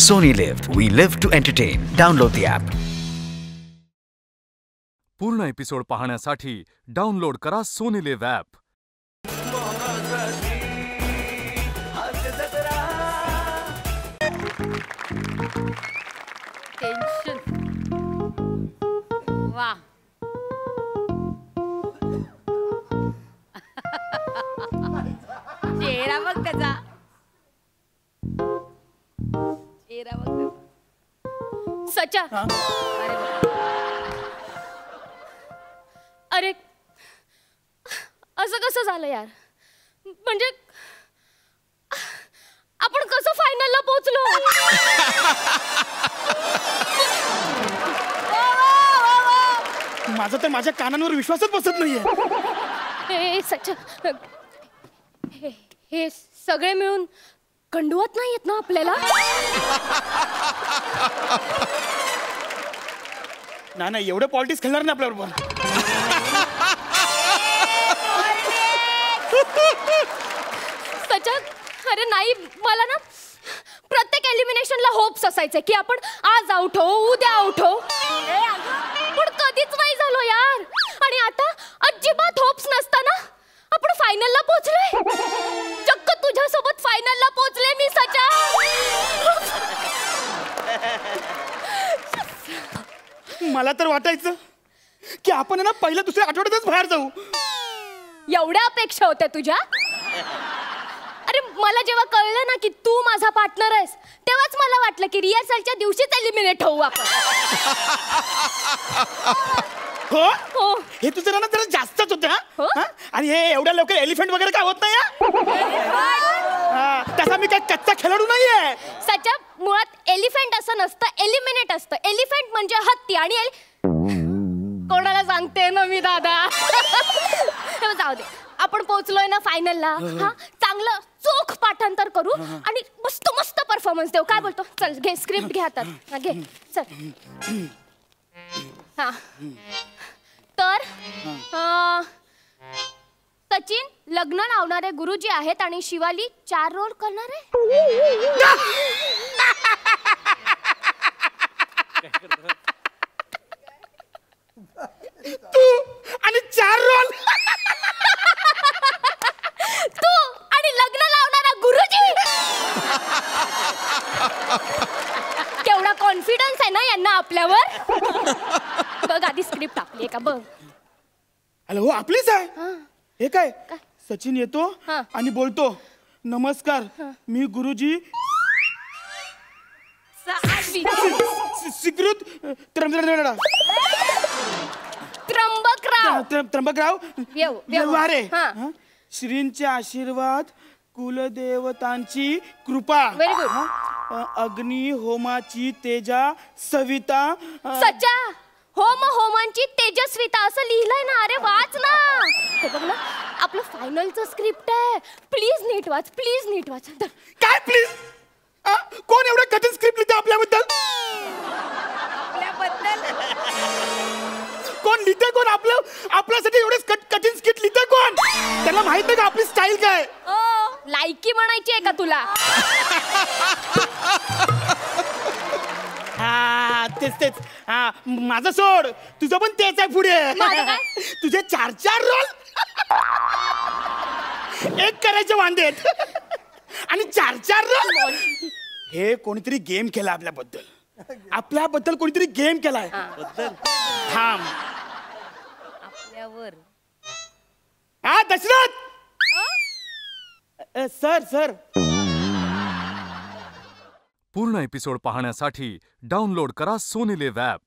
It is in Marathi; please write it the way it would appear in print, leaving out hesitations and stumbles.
Sony Live. We live to entertain. Download the app. पूर्ण एपिसोड पाहण्यासाठी डाउनलोड करा सोनी लिव्ह ॲप. टेन्शन वा चेहरा बघ त्याचा चेहरा बघ त्याचा. सचा अरे बाप. अरे असं कसं झालं यार, म्हणजे आपण कसं फायनलला पोहोचलो. माझा तर माझ्या कानांवर विश्वासच बसत नाहीये. हे सच्चा हे सगळे मिळून खंडवत नाहीयेत ना आपल्याला. नाही एवढं पॉलिटिक्स खेळणार नाही आपल्याबरोबर. सच्चा अरे नाही, मला ना प्रत्येक एलिमिनेशनला होप्स असायचे की आपण आज आउट हो, उद्या आउट हो, पण कधीच नाही झालो यार. आणि आता अजिबात होप्स नसताना आपण फायनलला पोहोचलोय. चक्क तुझ्यासोबत फायनलला पोहोचले मी सचा. मला तर वाटायचं की आपण ना पहिल्या दुसऱ्या आठवड्यातच बाहेर जाऊ. एवढ्या अपेक्षा होत्या तुझ्या. अरे मला जेव्हा कळलं ना की तू माझा पार्टनर आहेस, तेव्हाच मला वाटलं की रिहर्सलच्या दिवशीच एलिमिनेट होऊ आपण. हो हो हे तुझं ना जरा जास्तच होतं. हो? हा? आणि हे एवढ्या लवकर एलिफंट वगैरे काय होत नाही हा? तसा मी काय कच्चा खेळाडू नाहीये. सच्चा मुळात एलिफंट असं नसतं, एलिमिनेट असतं. एलिफंट म्हणजे हत्ती आणि कोणाला सांगते ना मी दादा. जाऊ दे, आपण पोहोचलोय ना फायनलला. हा चांगलं चोख पाठांतर करू आणि मस्त मस्त परफॉर्मन्स देऊ. काय बोलतो? चल घे स्क्रिप्ट, घे हातात, घे चल. हा तर सचिन लग्न लावणारे गुरुजी आहेत आणि शिवाली 4 रोल करणार आहे. तू आणि 4 रोल. तू आणि लग्न लावणारा गुरुजी. केवढा कॉन्फिडन्स आहे ना यांना आपल्यावर. बघ आधी स्क्रिप्ट आपली आहे का बघ. अरे हो आपलीच आहे. हे काय सचिन येतो हा. आणि बोलतो, नमस्कार मी गुरुजी स्वीकृत त्र्यंबकराव व्यवहारे. श्रींचे आशीर्वाद, कुलदेवतांची कृपा, व्हेरी गुड. अग्नी होमाची तेजा सविता. सच्चा होमांची तेजस्विता असं लिहिलंय ना. अरे वाच ना. हे बघ ना आपलं फायनलचं स्क्रिप्ट आहे. प्लीज नीट वाच, प्लीज नीट वाच. काय प्लीज? कोण एवढं कठीण स्क्रिप्ट लिहितं आपल्याबद्दल? कोण लिहितं? कोण आपल्यासाठी एवढेच कठीण स्क्रिप्ट लिहितं? कोण? त्यांना माहित नाही का आपली स्टाईल काय? लायकी म्हणायची आहे का तुला? हा तेच. हा माझं सोड, तुझं पण तेच आहे पुढे. तुझे 4 रोल एक करायचे वांदेत आणि 4 रोल. हे कोणीतरी गेम केला आपल्याबद्दल कोणीतरी गेम केलाय. थांब आपल्यावर. हा दशरथ सर. पूर्ण एपिसोड पाहण्यासाठी डाउनलोड करा सोनी लिव्ह ॲप.